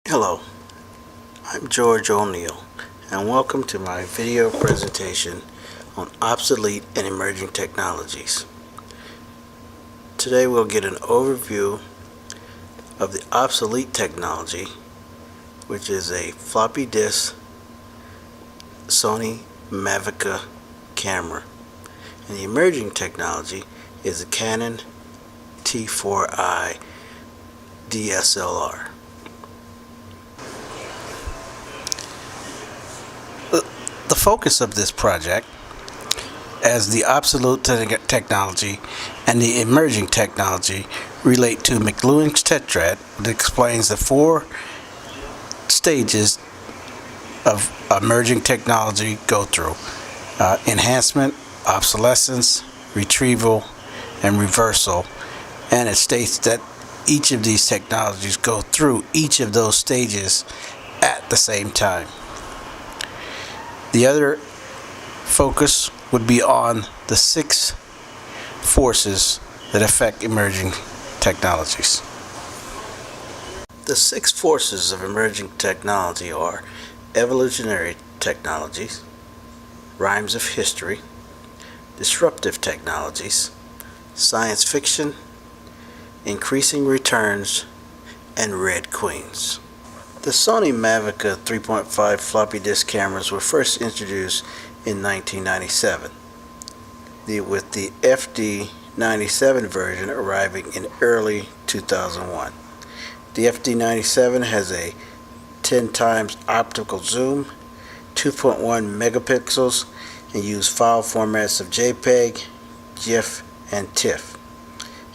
Hello, I'm George O'Neill, and welcome to my video presentation on obsolete and emerging technologies. Today we'll get an overview of the obsolete technology, which is a floppy disk Sony Mavic camera, and the emerging technology is a Canon T4i DSLR. The focus of this project, as the obsolete technology and the emerging technology relate to McLuhan's tetrad, that explains the four stages of emerging technology go through: enhancement, obsolescence, retrieval, and reversal. And it states that each of these technologies go through each of those stages at the same time. The other focus would be on the 6 forces that affect emerging technologies. The 6 forces of emerging technology are evolutionary technologies, rhymes of history, disruptive technologies, science fiction, increasing returns, and red queens. The Sony Mavic 3.5 floppy disk cameras were first introduced in 1997, with the FD97 version arriving in early 2001. The FD97 has a 10 times optical zoom, 2.1 megapixels, and uses file formats of JPEG, GIF, and TIFF,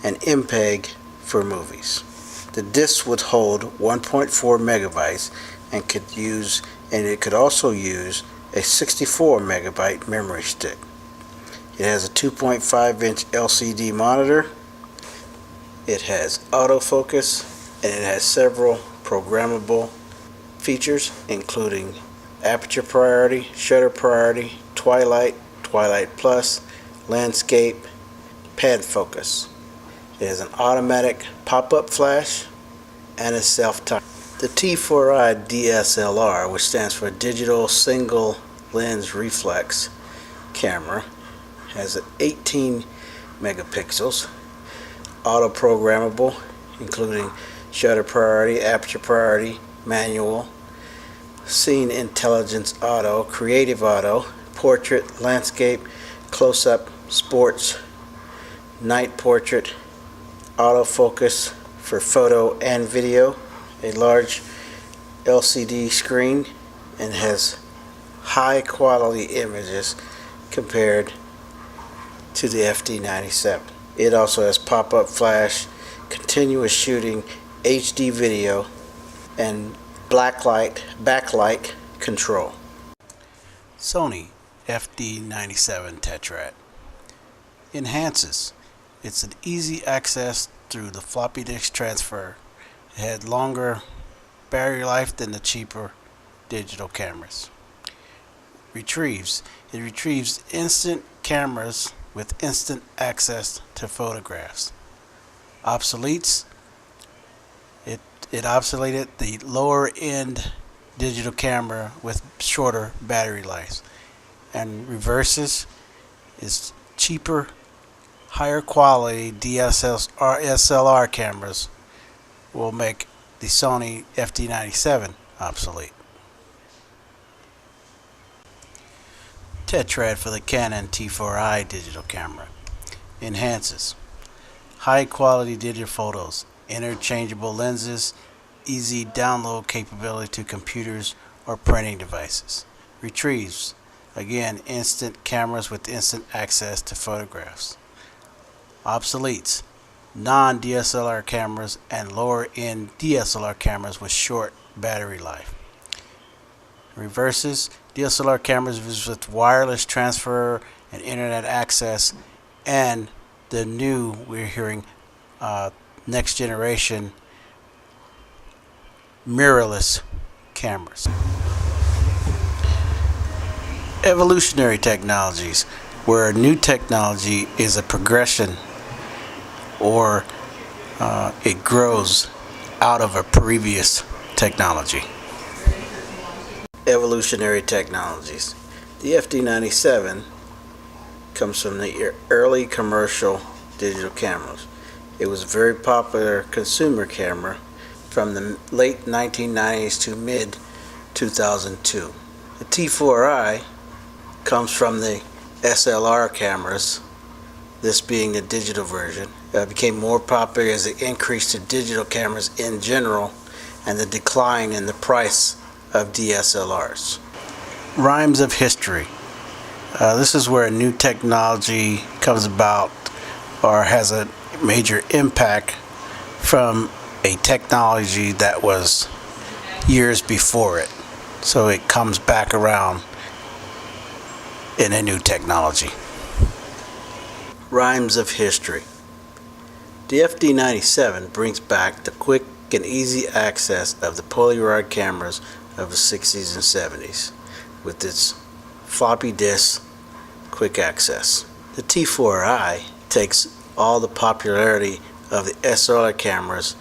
and MPEG for movies. The disk would hold 1.4 megabytes and it could also use a 64 megabyte memory stick. It has a 2.5-inch LCD monitor. It has autofocus, and it has several programmable features, including aperture priority, shutter priority, twilight, twilight plus, landscape, pad focus. It has an automatic pop-up flash and a self-timer. The T4i DSLR, which stands for Digital Single Lens Reflex camera, has 18 megapixels, auto-programmable, including shutter priority, aperture priority, manual, scene intelligence auto, creative auto, portrait, landscape, close-up, sports, night portrait, autofocus for photo and video, a large LCD screen, and has high quality images compared to the FD97. It also has pop-up flash, continuous shooting, HD video, and backlight control. Sony FD97 tetrad enhances. It's an easy access through the floppy disk transfer. It had longer battery life than the cheaper digital cameras. Retrieves. It retrieves instant cameras with instant access to photographs. Obsoletes. It obsoleted the lower end digital camera with shorter battery life. And reverses is cheaper, higher quality DSLR cameras will make the Sony FD97 obsolete. Tetrad for the Canon T4i digital camera enhances. High quality digital photos, interchangeable lenses, easy download capability to computers or printing devices. Retrieves. Again, instant cameras with instant access to photographs. Obsoletes. Non-DSLR cameras and lower-end DSLR cameras with short battery life. Reverses. DSLR cameras with wireless transfer and internet access, and the new, we're hearing, next generation mirrorless cameras. Evolutionary Technologies, where a new technology is a progression or it grows out of a previous technology. Evolutionary Technologies. The FD97 comes from the early commercial digital cameras. It was a very popular consumer camera from the late 1990s to mid 2002. The T4i comes from the SLR cameras, this being the digital version. It became more popular as it increased to digital cameras in general and the decline in the price of DSLRs. Rhymes of history. This is where a new technology comes about or has a major impact from a technology that was years before it. So it comes back around in a new technology. Rhymes of history. The FD97 brings back the quick and easy access of the Polaroid cameras of the 60s and 70s with its floppy disk quick access. The T4i takes all the popularity of the SLR cameras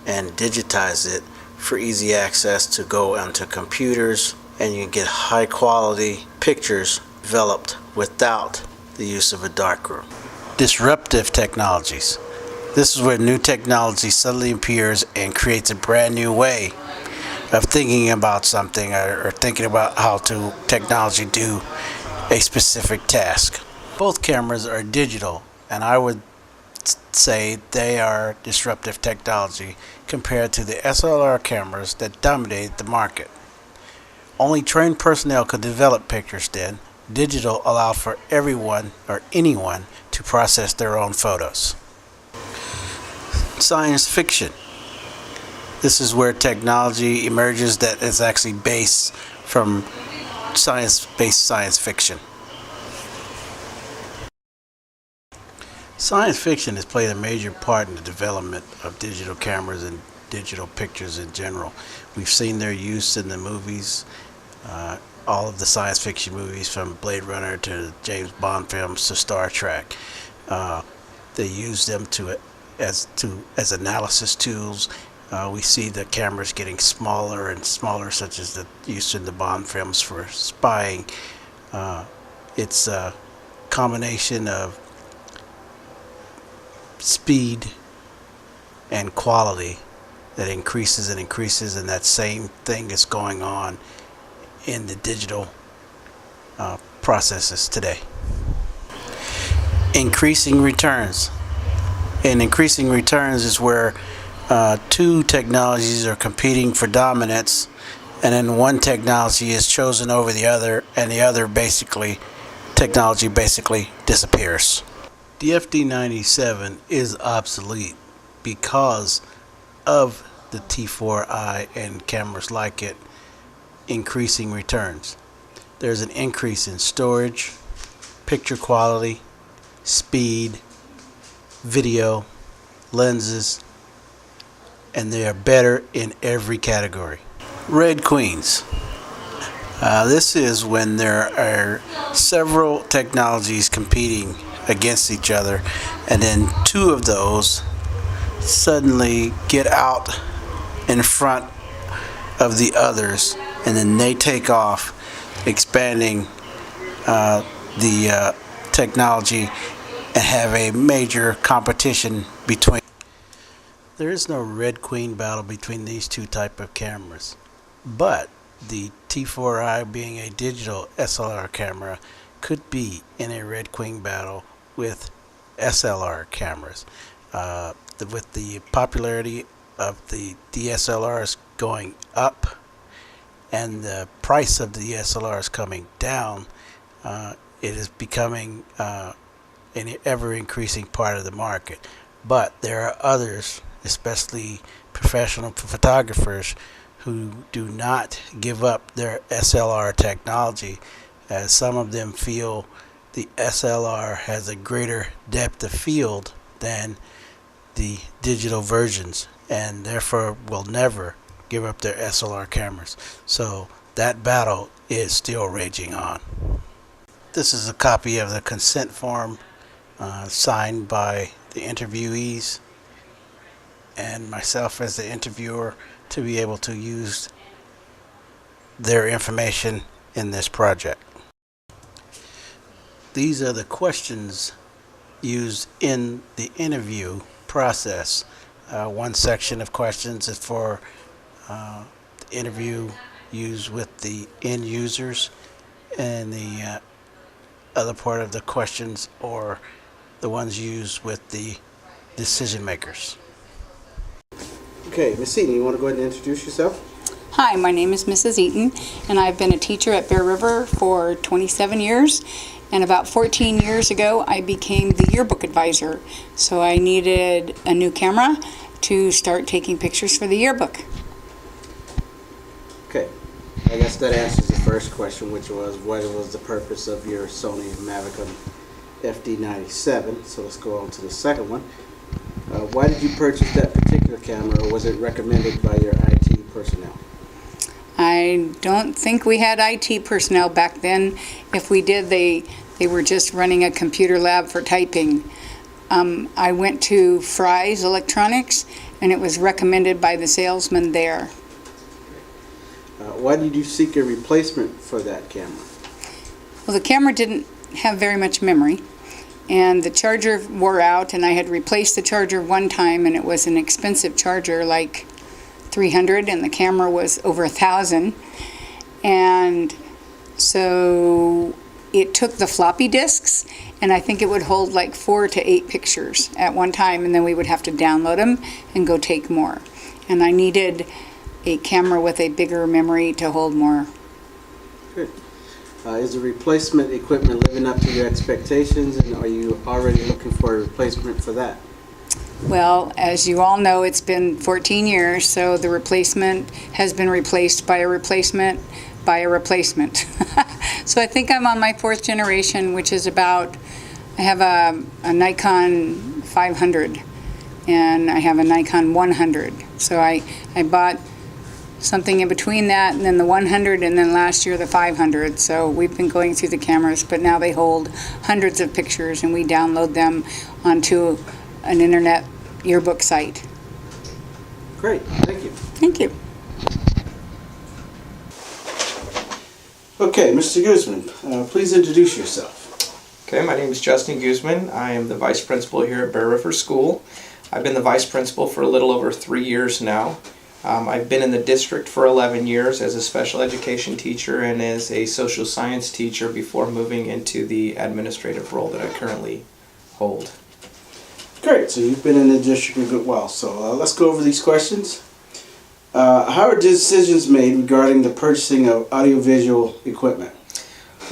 and digitize it for easy access to go onto computers, and you can get high quality pictures developed without the use of a darkroom. Disruptive technologies. This is where new technology suddenly appears and creates a brand new way of thinking about something or thinking about how to technology do a specific task. Both cameras are digital, and I would say they are disruptive technology compared to the SLR cameras that dominated the market. Only trained personnel could develop pictures then. Digital allowed for everyone or anyone to process their own photos. Science fiction. This is where technology emerges that is actually based from science-based science fiction. Science fiction has played a major part in the development of digital cameras and digital pictures in general. We've seen their use in the movies, all of the science fiction movies from Blade Runner to James Bond films to Star Trek. They use them as analysis tools. We see the cameras getting smaller and smaller, such as the use in the Bond films for spying. It's a combination of speed and quality that increases and increases, and that same thing is going on in the digital processes today. Increasing returns. And increasing returns is where two technologies are competing for dominance, and then one technology is chosen over the other, and the other technology basically disappears. The FD97 is obsolete because of the T4i and cameras like it increasing returns. There's an increase in storage, picture quality, speed, video, lenses, and they are better in every category. Red Queens. This is when there are several technologies competing against each other, and then two of those suddenly get out in front of the others, and then they take off, expanding the technology and have a major competition between. There is no Red Queen battle between these two type of cameras, but the T4i, being a digital SLR camera, could be in a Red Queen battle with SLR cameras. With the popularity of the DSLRs going up and the price of the DSLRs coming down, it is becoming an ever-increasing part of the market. But there are others, especially professional photographers, who do not give up their SLR technology, as some of them feel the SLR has a greater depth of field than the digital versions, and therefore will never give up their SLR cameras. So that battle is still raging on. This is a copy of the consent form signed by the interviewees and myself as the interviewer to be able to use their information in this project. These are the questions used in the interview process. One section of questions is for the interview used with the end users, and the other part of the questions are the ones used with the decision makers. Okay, Ms. Eaton, you want to go ahead and introduce yourself? Hi, my name is Mrs. Eaton, and I've been a teacher at Bear River for 27 years. And about 14 years ago, I became the yearbook advisor. So I needed a new camera to start taking pictures for the yearbook. Okay, I guess that answers the first question, which was what was the purpose of your Sony FD97. So let's go on to the second one. Why did you purchase that particular camera, or was it recommended by your IT personnel? I don't think we had IT personnel back then. If we did, they were just running a computer lab for typing. I went to Fry's Electronics, and it was recommended by the salesman there. Why did you seek a replacement for that camera? Well, the camera didn't have very much memory, and the charger wore out, and I had replaced the charger one time, and it was an expensive charger, like $300, and the camera was over $1,000. And so it took the floppy disks, and I think it would hold like 4 to 8 pictures at one time, and then we would have to download them and go take more. And I needed a camera with a bigger memory to hold more. Good. Is the replacement equipment living up to your expectations, and are you already looking for a replacement for that? Well, as you all know, it's been 14 years, so the replacement has been replaced by a replacement by a replacement. So I think I'm on my 4th generation, which is about, I have a Nikon 500, and I have a Nikon 100. So I bought something in between that, and then the 100, and then last year the 500. So we've been going through the cameras, but now they hold hundreds of pictures, and we download them onto an internet yearbook site. Great, thank you. Thank you. Okay, Mr. Guzman, please introduce yourself. Okay, my name is Justin Guzman. I am the Vice Principal here at Bear River School. I've been the Vice Principal for a little over 3 years now. I've been in the district for 11 years as a special education teacher and as a social science teacher before moving into the administrative role that I currently hold. Great, so you've been in the district a good while, so let's go over these questions. How are decisions made regarding the purchasing of audiovisual equipment?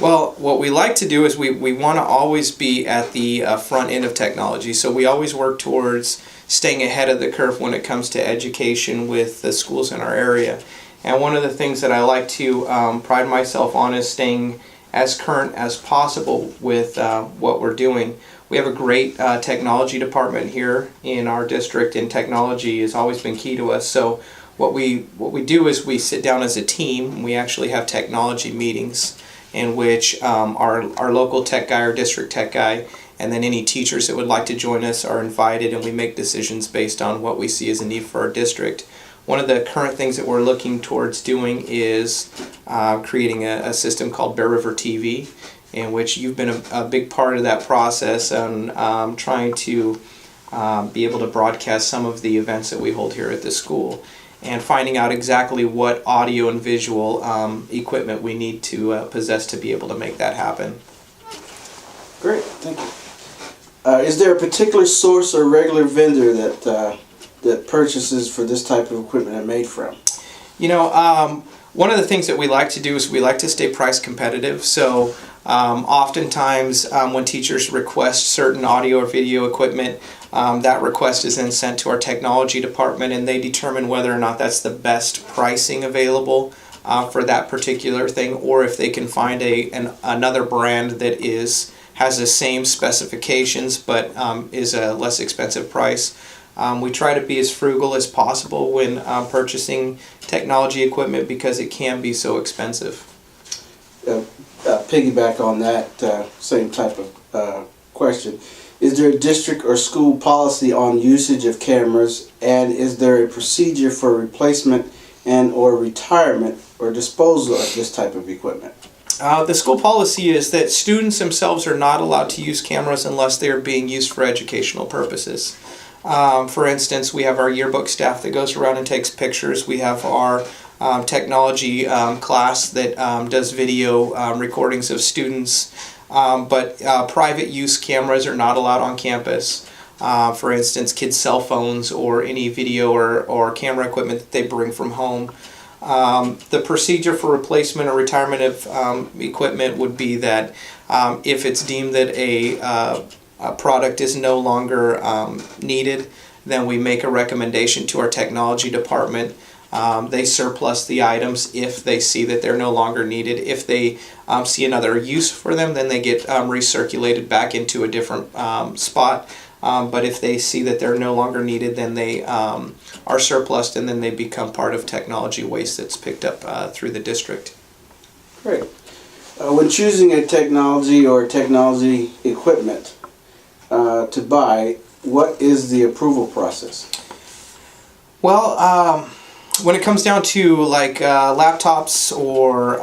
Well, what we like to do is we want to always be at the front end of technology, so we always work towards staying ahead of the curve when it comes to education with the schools in our area. And one of the things that I like to pride myself on is staying as current as possible with what we're doing. We have a great technology department here in our district, and technology has always been key to us. So what we do is we sit down as a team. We actually have technology meetings in which our local tech guy, our district tech guy, and then any teachers that would like to join us are invited, and we make decisions based on what we see as a need for our district. One of the current things that we're looking towards doing is creating a system called Bear River TV, in which you've been a big part of that process, and trying to be able to broadcast some of the events that we hold here at the school, and finding out exactly what audio and visual equipment we need to possess to be able to make that happen. Great, thank you. Is there a particular source or regular vendor that purchases for this type of equipment are made from? You know, one of the things that we like to do is we like to stay price competitive. So oftentimes when teachers request certain audio or video equipment, that request is then sent to our technology department, and they determine whether or not that's the best pricing available for that particular thing, or if they can find another brand that has the same specifications but is a less expensive price. We try to be as frugal as possible when purchasing technology equipment because it can be so expensive. Piggyback on that same type of question. Is there a district or school policy on usage of cameras, and is there a procedure for replacement and or retirement or disposal of this type of equipment? The school policy is that students themselves are not allowed to use cameras unless they are being used for educational purposes. For instance, we have our yearbook staff that goes around and takes pictures. We have our technology class that does video recordings of students. But private use cameras are not allowed on campus. For instance, kids' cell phones or any video or camera equipment that they bring from home. The procedure for replacement or retirement of equipment would be that if it's deemed that a product is no longer needed, then we make a recommendation to our technology department. They surplus the items if they see that they're no longer needed. If they see another use for them, then they get recirculated back into a different spot. But if they see that they're no longer needed, then they are surplused, and then they become part of technology waste that's picked up through the district. Great. When choosing a technology or technology equipment to buy, what is the approval process? Well, when it comes down to like laptops or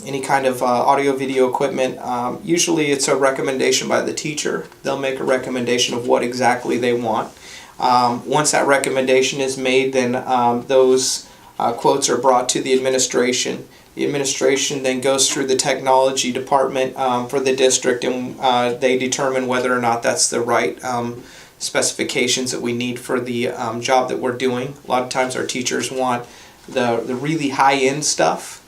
any kind of audio video equipment, usually it's a recommendation by the teacher. They'll make a recommendation of what exactly they want. Once that recommendation is made, then those quotes are brought to the administration. The administration then goes through the technology department for the district, and they determine whether or not that's the right specifications that we need for the job that we're doing. A lot of times our teachers want the really high-end stuff,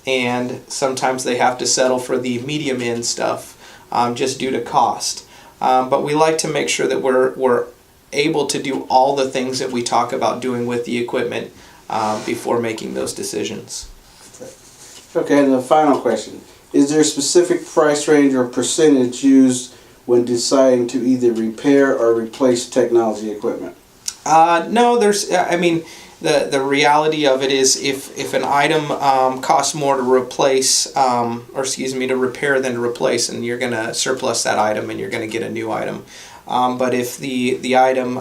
and sometimes they have to settle for the medium-end stuff just due to cost. But we like to make sure that we're able to do all the things that we talk about doing with the equipment before making those decisions. Okay, and the final question. Is there a specific price range or percentage used when deciding to either repair or replace technology equipment? No, the reality of it is if an item costs more to repair than to replace, and you're going to surplus that item and you're going to get a new item. But if the item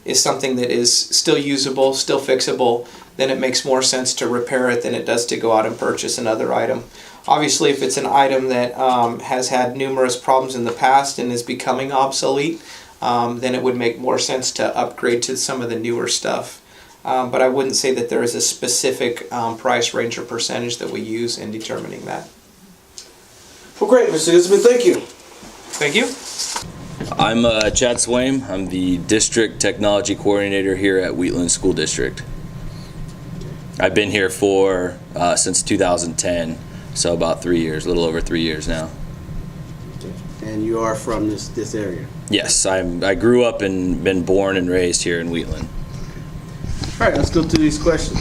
is something that is still usable, still fixable, then it makes more sense to repair it than it does to go out and purchase another item. Obviously, if it's an item that has had numerous problems in the past and is becoming obsolete, then it would make more sense to upgrade to some of the newer stuff. But I wouldn't say that there is a specific price range or percentage that we use in determining that. Well, great, Mr. Usman. Thank you. Thank you. I'm Chad Swaim. I'm the District Technology Coordinator here at Wheatland School District. I've been here since 2010. So about 3 years, a little over 3 years now. And you are from this area? Yes, I grew up and been born and raised here in Wheatland. All right, let's go through these questions.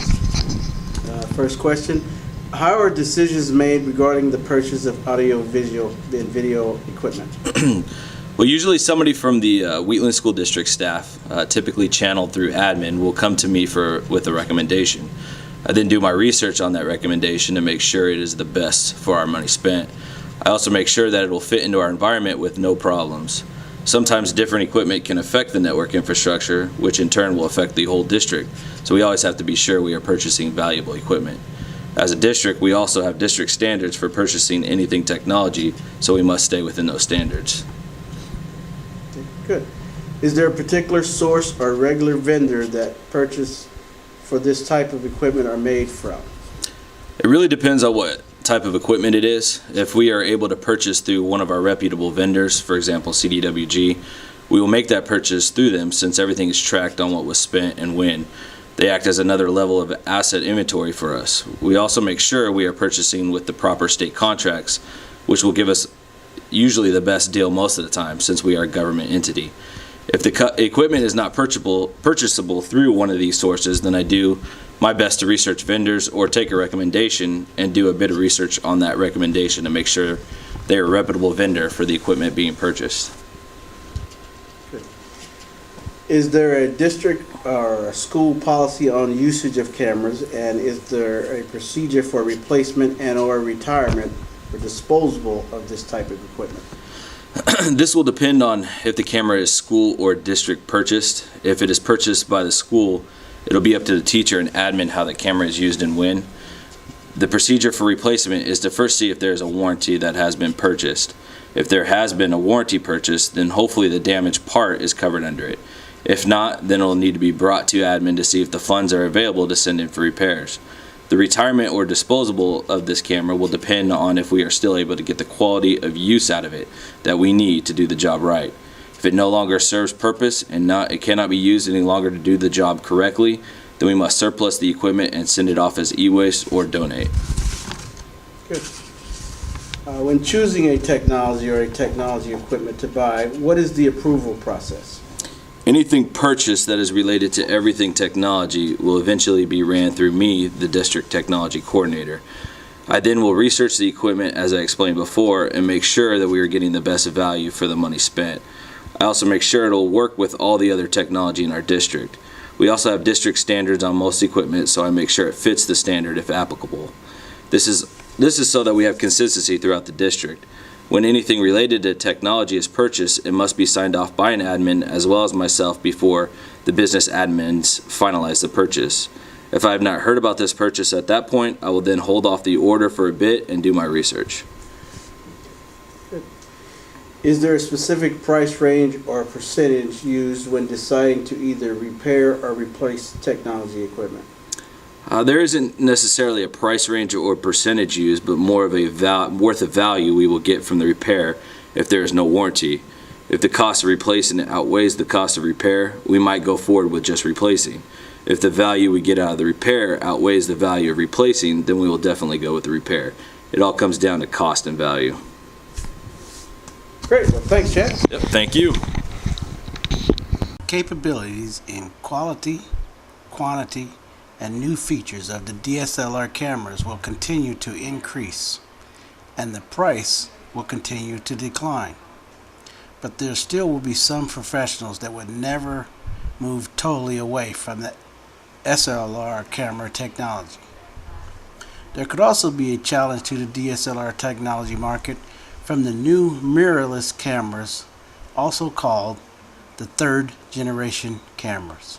First question, how are decisions made regarding the purchase of audio, visual, and video equipment? Well, usually somebody from the Wheatland School District staff, typically channeled through admin, will come to me with a recommendation. I then do my research on that recommendation to make sure it is the best for our money spent. I also make sure that it will fit into our environment with no problems. Sometimes different equipment can affect the network infrastructure, which in turn will affect the whole district, so we always have to be sure we are purchasing valuable equipment. As a district, we also have district standards for purchasing anything technology, so we must stay within those standards. Good. Is there a particular source or regular vendor that purchase for this type of equipment are made from? It really depends on what type of equipment it is. If we are able to purchase through one of our reputable vendors, for example CDWG, we will make that purchase through them since everything is tracked on what was spent and when. They act as another level of asset inventory for us. We also make sure we are purchasing with the proper state contracts, which will give us usually the best deal most of the time since we are a government entity. If the equipment is not purchasable through one of these sources, then I do my best to research vendors or take a recommendation and do a bit of research on that recommendation to make sure they're a reputable vendor for the equipment being purchased. Good. Is there a district or a school policy on usage of cameras, and is there a procedure for replacement and or retirement or disposal of this type of equipment? This will depend on if the camera is school or district purchased. If it is purchased by the school, it'll be up to the teacher and admin how the camera is used and when. The procedure for replacement is to first see if there is a warranty that has been purchased. If there has been a warranty purchased, then hopefully the damaged part is covered under it. If not, then it'll need to be brought to admin to see if the funds are available to send in for repairs. The retirement or disposal of this camera will depend on if we are still able to get the quality of use out of it that we need to do the job right. If it no longer serves purpose and it cannot be used any longer to do the job correctly, then we must surplus the equipment and send it off as e-waste or donate. Good. When choosing a technology or a technology equipment to buy, what is the approval process? Anything purchased that is related to everything technology will eventually be ran through me, the district technology coordinator. I then will research the equipment as I explained before and make sure that we are getting the best value for the money spent. I also make sure it will work with all the other technology in our district. We also have district standards on most equipment, so I make sure it fits the standard if applicable. This is so that we have consistency throughout the district. When anything related to technology is purchased, it must be signed off by an admin as well as myself before the business admins finalize the purchase. If I have not heard about this purchase at that point, I will then hold off the order for a bit and do my research. Is there a specific price range or percentage used when deciding to either repair or replace technology equipment? There isn't necessarily a price range or percentage used, but more of a worth of value we will get from the repair if there is no warranty. If the cost of replacing it outweighs the cost of repair, we might go forward with just replacing. If the value we get out of the repair outweighs the value of replacing, then we will definitely go with the repair. It all comes down to cost and value. Great. Well, thanks, Chad. Yep, thank you. Capabilities in quality, quantity, and new features of the DSLR cameras will continue to increase, and the price will continue to decline. But there still will be some professionals that would never move totally away from the SLR camera technology. There could also be a challenge to the DSLR technology market from the new mirrorless cameras, also called the third generation cameras.